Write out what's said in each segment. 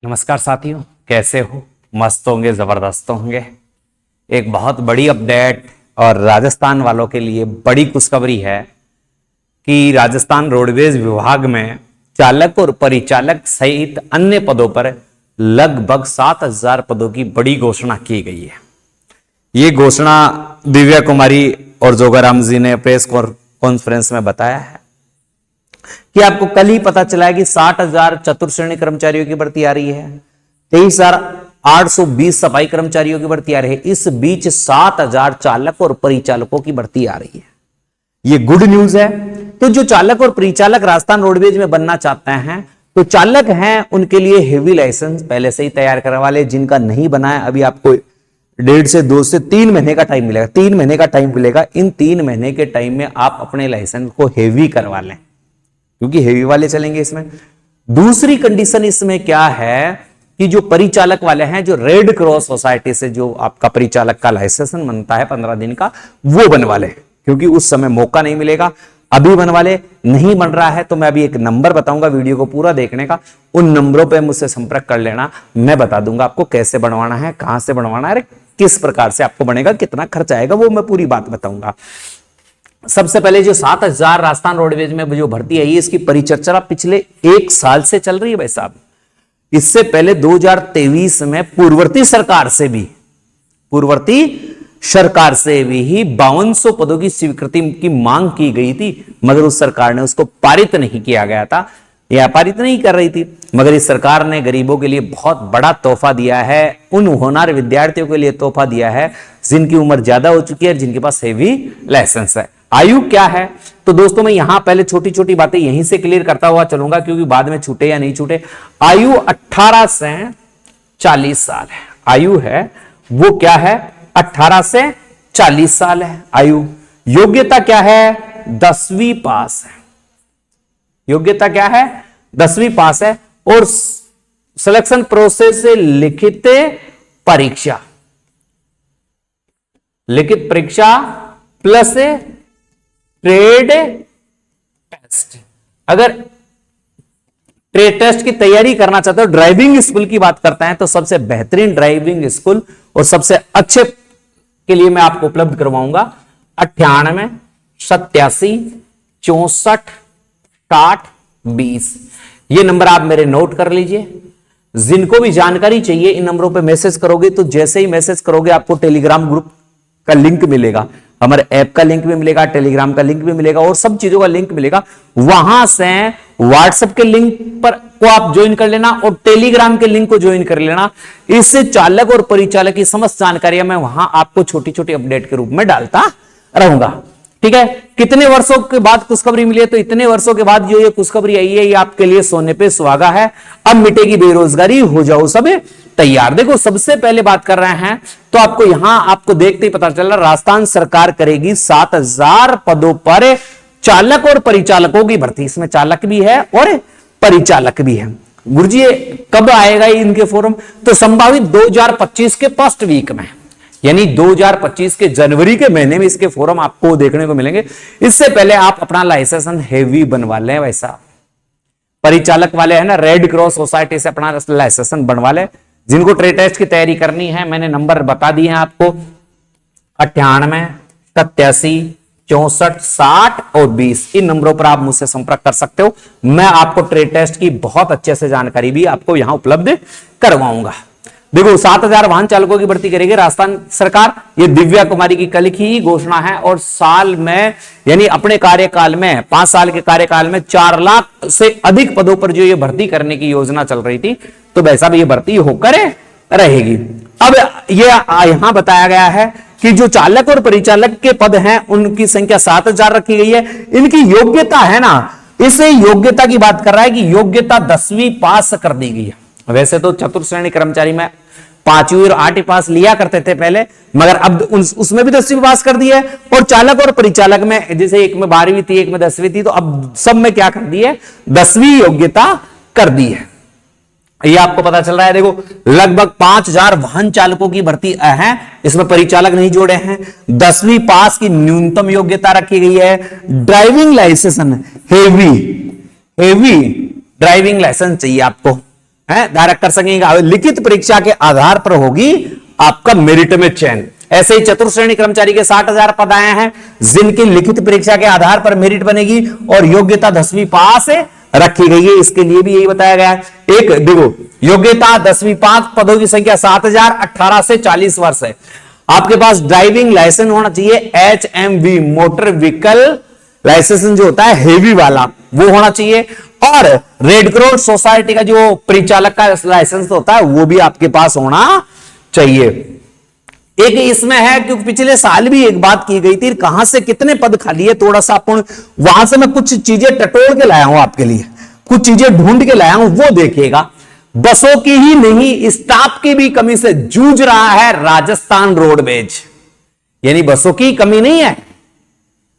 नमस्कार साथियों, कैसे हो? मस्त होंगे, जबरदस्त होंगे। एक बहुत बड़ी अपडेट और राजस्थान वालों के लिए बड़ी खुशखबरी है कि राजस्थान रोडवेज विभाग में चालक और परिचालक सहित अन्य पदों पर लगभग 7,000 पदों की बड़ी घोषणा की गई है। ये घोषणा दिव्या कुमारी और जोगाराम जी ने प्रेस कॉन्फ्रेंस में बताया है कि आपको कल ही पता चला है कि 60,000 चतुर्श्रेणी कर्मचारियों की भर्ती आ रही है, 23,820 सफाई कर्मचारियों की भर्ती आ रही है। इस बीच 7,000 चालक और परिचालकों की भर्ती आ रही है। ये गुड न्यूज है। तो जो चालक और परिचालक राजस्थान रोडवेज में बनना चाहते हैं, तो चालक हैं, उनके लिए हेवी लाइसेंस पहले से ही तैयार करवा ले। जिनका नहीं बना है, अभी आपको 1.5 से 2 से 3 महीने का टाइम मिलेगा। 3 महीने का टाइम मिलेगा। इन 3 महीने के टाइम में आप अपने लाइसेंस को हेवी करवा लें, क्योंकि हेवी वाले चलेंगे इसमें। दूसरी कंडीशन इसमें क्या है कि जो परिचालक वाले हैं, जो रेड क्रॉस सोसाइटी से जो आपका परिचालक का लाइसेंस बनता है 15 दिन का, वो बनवा ले, क्योंकि उस समय मौका नहीं मिलेगा। अभी बनवा ले। नहीं बन रहा है तो मैं अभी एक नंबर बताऊंगा वीडियो को पूरा देखने का, उन नंबरों पे मुझसे संपर्क कर लेना। मैं बता दूंगा आपको कैसे बनवाना है, कहां से बनवाना है, किस प्रकार से आपको बनेगा, कितना खर्च आएगा, वो मैं पूरी बात बताऊंगा। सबसे पहले जो 7,000 राजस्थान रोडवेज में जो भर्ती आई है, इसकी परिचर्चा पिछले 1 साल से चल रही है भाई साहब। इससे पहले 2023 में पूर्ववर्ती सरकार से भी ही 5200 पदों की स्वीकृति की मांग की गई थी, मगर उस सरकार ने उसको पारित नहीं किया गया था, या पारित नहीं कर रही थी। मगर इस सरकार ने गरीबों के लिए बहुत बड़ा तोहफा दिया है, उन होनहार विद्यार्थियों के लिए तोहफा दिया है जिनकी उम्र ज्यादा हो चुकी है और जिनके पास हेवी लाइसेंस है। आयु क्या है? तो दोस्तों मैं यहां पहले छोटी छोटी बातें यहीं से क्लियर करता हुआ चलूंगा, क्योंकि बाद में छूटे या नहीं छूटे। आयु 18 से 40 साल है। आयु है वो क्या है? 18 से 40 साल है आयु। योग्यता क्या है? 10वीं पास है। योग्यता क्या है? 10वीं पास है। और सिलेक्शन प्रोसेस से लिखित परीक्षा प्लस ट्रेड टेस्ट। अगर ट्रेड टेस्ट की तैयारी करना चाहते हो, ड्राइविंग स्कूल की बात करते हैं, तो सबसे बेहतरीन ड्राइविंग स्कूल और सबसे अच्छे के लिए मैं आपको उपलब्ध करवाऊंगा 98 87 64 60 20। ये नंबर आप मेरे नोट कर लीजिए। जिनको भी जानकारी चाहिए इन नंबरों पे मैसेज करोगे, तो जैसे ही मैसेज करोगे आपको टेलीग्राम ग्रुप का लिंक मिलेगा, हमारे ऐप का लिंक भी मिलेगा, टेलीग्राम का लिंक भी मिलेगा और सब चीजों का लिंक मिलेगा। वहां से व्हाट्सएप के लिंक पर को आप ज्वाइन कर लेना और टेलीग्राम के लिंक को ज्वाइन कर लेना। इससे चालक और परिचालक की समस्त जानकारियां मैं वहां आपको छोटी छोटी अपडेट के रूप में डालता रहूंगा। ठीक है? कितने वर्षों के बाद खुशखबरी मिली है? तो इतने वर्षों के बाद जो ये खुशखबरी आई है, ये आपके लिए सोने पे सुहागा है। अब मिटेगी बेरोजगारी, हो जाओ सब तैयार। देखो सबसे पहले बात कर रहे हैं, तो आपको यहां आपको देखते ही पता चल रहा, राजस्थान सरकार करेगी 7,000 पदों पर चालक और परिचालकों की भर्ती। इसमें चालक भी है और परिचालक भी है। गुरुजी कब आएगा इनके फॉर्म? तो संभावित 2025 के फर्स्ट वीक में, यानी 2025 के जनवरी के महीने में इसके फॉर्म आपको देखने को मिलेंगे। इससे पहले आप अपना लाइसेंस हेवी बनवा लें। वैसा परिचालक वाले हैं ना, रेड क्रॉस सोसाइटी से अपना लाइसेंस बनवा लें। जिनको ट्रेड टेस्ट की तैयारी करनी है, मैंने नंबर बता दिए हैं आपको, 98 87 64 60 और 20। इन नंबरों पर आप मुझसे संपर्क कर सकते हो। मैं आपको ट्रेड टेस्ट की बहुत अच्छे से जानकारी भी आपको यहां उपलब्ध करवाऊंगा। देखो 7,000 वाहन चालकों की भर्ती करेगी राजस्थान सरकार। ये दिव्या कुमारी की कल की ही घोषणा है। और साल में, यानी अपने कार्यकाल में, 5 साल के कार्यकाल में 4 लाख से अधिक पदों पर जो ये भर्ती करने की योजना चल रही थी, तो वैसा भी ये भर्ती होकर रहेगी। अब ये यहां बताया गया है कि जो चालक और परिचालक के पद हैं उनकी संख्या 7,000 रखी गई है। इनकी योग्यता है ना, इसे योग्यता की बात कर रहा है कि योग्यता 10वीं पास कर दी गई है। वैसे तो चतुर्श्रेणी कर्मचारी में 5वीं और 8वीं पास लिया करते थे पहले, मगर अब उसमें भी 10वीं पास कर दी है। और चालक और परिचालक में, जैसे एक में 12वीं थी, एक में 10वीं थी, तो अब सब में क्या कर दी है? 10वीं योग्यता कर दी है। ये आपको पता चल रहा है। देखो लगभग 5,000 वाहन चालकों की भर्ती है, इसमें परिचालक नहीं जोड़े हैं। 10वीं पास की न्यूनतम योग्यता रखी गई है। Driving licence heavy driving licence चाहिए आपको, डायरेक्ट कर सकेंगे। लिखित परीक्षा के आधार पर होगी आपका मेरिट में चयन। ऐसे ही चतुर्थ श्रेणी कर्मचारी के 60,000 पद आए हैं जिनकी लिखित परीक्षा के आधार पर मेरिट बनेगी और योग्यता 10वीं पास रखी गई है। इसके लिए भी यही बताया गया है। एक देखो, योग्यता 10वीं पास, पदों की संख्या 7,000, 18 से 40 वर्ष है। आपके पास ड्राइविंग लाइसेंस होना चाहिए, HMV मोटर व्हीकल लाइसेंस जो होता है हेवी वाला वो होना चाहिए, और रेड क्रॉस सोसाइटी का जो परिचालक का लाइसेंस होता है वो भी आपके पास होना चाहिए। एक इसमें है क्योंकि पिछले साल भी एक बात की गई थी, कहां से कितने पद खाली है, थोड़ा सा अपन वहां से मैं कुछ चीजें टटोल के लाया हूं आपके लिए, कुछ चीजें ढूंढ के लाया हूं, वो देखिएगा। बसों की ही नहीं, स्टाफ की भी कमी से जूझ रहा है राजस्थान रोडवेज। यानी बसों की कमी नहीं है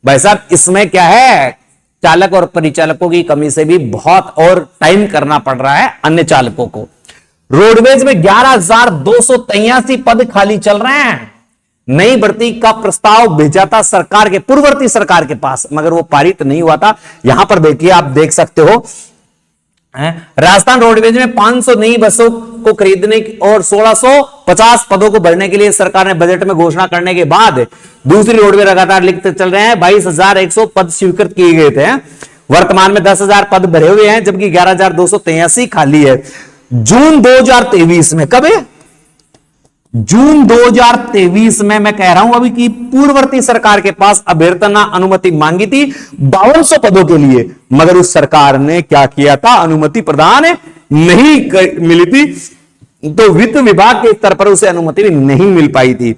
भाई साहब, इसमें क्या है, चालक और परिचालकों की कमी से भी बहुत और टाइम करना पड़ रहा है अन्य चालकों को। रोडवेज में 11,283 पद खाली चल रहे हैं। नई भर्ती का प्रस्ताव भेजा था सरकार के, पूर्ववर्ती सरकार के पास, मगर वो पारित नहीं हुआ था। यहां पर देखिए, आप देख सकते हो राजस्थान रोडवेज में 500 नई बसों को खरीदने और 1650 पदों को भरने के लिए सरकार ने बजट में घोषणा करने के बाद दूसरी रोडवे लगातार लिखते चल रहे हैं। 22,100 पद स्वीकृत किए गए थे। वर्तमान में 10,000 पद भरे हुए हैं, जबकि 11,283 खाली है। जून 2023 में, कब है? जून 2023 में मैं कह रहा हूं अभी कि पूर्ववर्ती सरकार के पास अभ्यर्थना अनुमति मांगी थी 5200 पदों के लिए, मगर उस सरकार ने क्या किया था, अनुमति प्रदान नहीं मिली थी, तो वित्त विभाग के स्तर पर उसे अनुमति भी नहीं मिल पाई थी।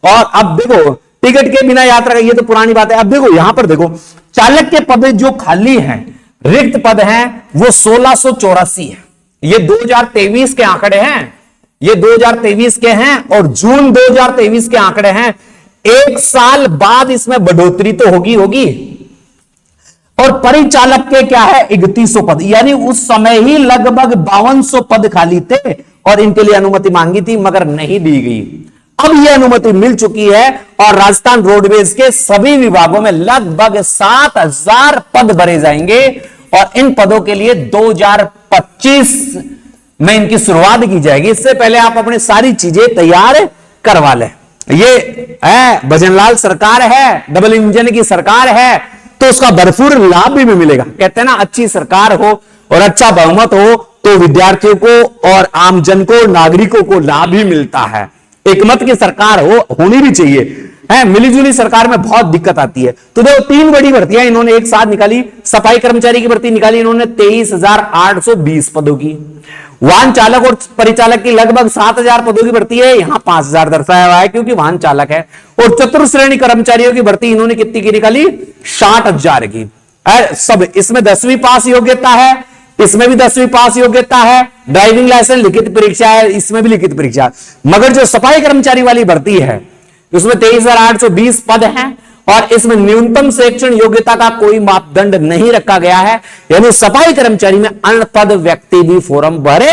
और अब देखो, टिकट के बिना यात्रा का, ये तो पुरानी बात है। अब देखो यहां पर देखो, चालक के पद जो खाली हैं, रिक्त पद हैं, वो 1684 है। ये 2023 के आंकड़े हैं, ये 2023 के हैं और जून 2023 के आंकड़े हैं। एक साल बाद इसमें बढ़ोतरी तो होगी। और परिचालक के क्या है, 3100 पद, यानी उस समय ही लगभग 5200 पद खाली थे और इनके लिए अनुमति मांगी थी, मगर नहीं दी गई। अब यह अनुमति मिल चुकी है और राजस्थान रोडवेज के सभी विभागों में लगभग 7,000 पद भरे जाएंगे और इन पदों के लिए 2025 में इनकी शुरुआत की जाएगी। इससे पहले आप अपनी सारी चीजें तैयार करवा लें। ये है भजनलाल सरकार है, डबल इंजन की सरकार है, तो उसका भरपूर लाभ भी मिलेगा। कहते हैं ना, अच्छी सरकार हो और अच्छा बहुमत हो तो विद्यार्थियों को और आमजन को, नागरिकों को लाभ ही मिलता है। एकमत की सरकार होनी भी चाहिए। मिलीजुली सरकार में बहुत दिक्कत आती है। तो देखो, 3 बड़ी भर्तियां इन्होंने एक साथ निकाली। सफाई कर्मचारी की भर्ती निकाली इन्होंने 23,820 पदों की। वाहन चालक और परिचालक की लगभग 7,000 पदों की भर्ती है, यहां 5,000 दर्शाया हुआ है क्योंकि वाहन चालक है। और चतुर्थ श्रेणी कर्मचारियों की भर्ती इन्होंने कितनी की निकाली, 60,000 की। सब इसमें 10वीं पास योग्यता है, इसमें भी 10वीं पास योग्यता है, ड्राइविंग लाइसेंस, लिखित परीक्षा है, इसमें भी लिखित परीक्षा। मगर जो सफाई कर्मचारी वाली भर्ती है उसमें 23,820 पद हैं और इसमें न्यूनतम शैक्षणिक योग्यता का कोई मापदंड नहीं रखा गया है। यानी सफाई कर्मचारी में अनपढ़ व्यक्ति भी फॉर्म भर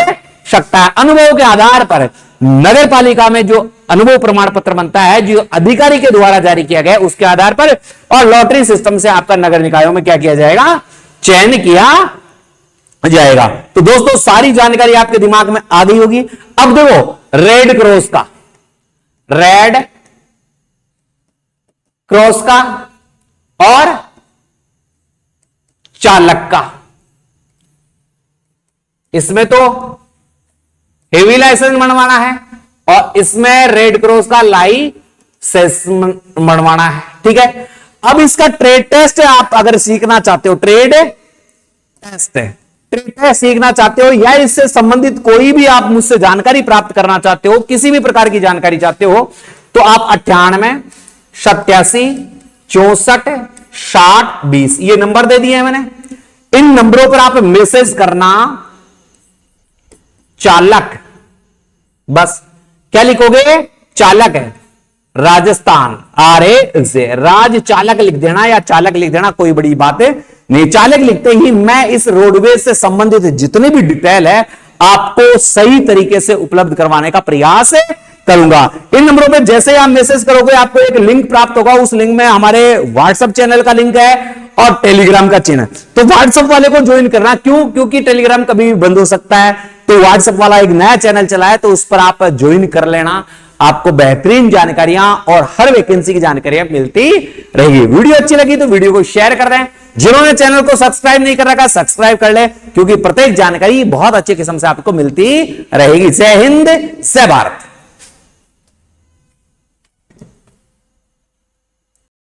सकता है। अनुभव के आधार पर नगर पालिका में जो अनुभव प्रमाण पत्र बनता है, जो अधिकारी के द्वारा जारी किया गया, उसके आधार पर और लॉटरी सिस्टम से आपका नगर निकायों में क्या किया जाएगा, चयन किया जाएगा। तो दोस्तों, सारी जानकारी आपके दिमाग में आ गई होगी। अब देखो, रेड क्रॉस का, रेड क्रॉस का और चालक का, इसमें तो हेवी लाइसेंस बनवाना है और इसमें रेड क्रॉस का लाइसेंस बनवाना है। ठीक है, अब इसका ट्रेड टेस्ट आप अगर सीखना चाहते हो, ट्रेड टेस्ट है, ट्रेड टेस्ट सीखना चाहते हो या इससे संबंधित कोई भी आप मुझसे जानकारी प्राप्त करना चाहते हो, किसी भी प्रकार की जानकारी चाहते हो, तो आप 98 87 64 60 20 ये नंबर दे दिए हैं मैंने। इन नंबरों पर आप मैसेज करना चालक, बस क्या लिखोगे, चालक है राजस्थान, RA राज चालक लिख देना या चालक लिख देना, कोई बड़ी बात नहीं। चालक लिखते ही मैं इस रोडवेज से संबंधित जितने भी डिटेल है आपको सही तरीके से उपलब्ध करवाने का प्रयास करूंगा। इन नंबरों पे जैसे आप मैसेज करोगे आपको एक लिंक प्राप्त होगा, उस लिंक में हमारे व्हाट्सएप चैनल का लिंक है और टेलीग्राम का चैनल। तो व्हाट्सएप वाले को ज्वाइन करना, क्यों? क्योंकि टेलीग्राम कभी भी बंद हो सकता है, तो व्हाट्सएप वाला एक नया चैनल चला है, तो उस पर आप ज्वाइन कर लेना। आपको बेहतरीन जानकारियां और हर वैकेंसी की जानकारियां मिलती रहेगी। वीडियो अच्छी लगी तो वीडियो को शेयर कर दें। जिन्होंने चैनल को सब्सक्राइब नहीं कर रखा सब्सक्राइब कर ले, क्योंकि प्रत्येक जानकारी बहुत अच्छे किस्म से आपको मिलती रहेगी। जय हिंद, जय भारत।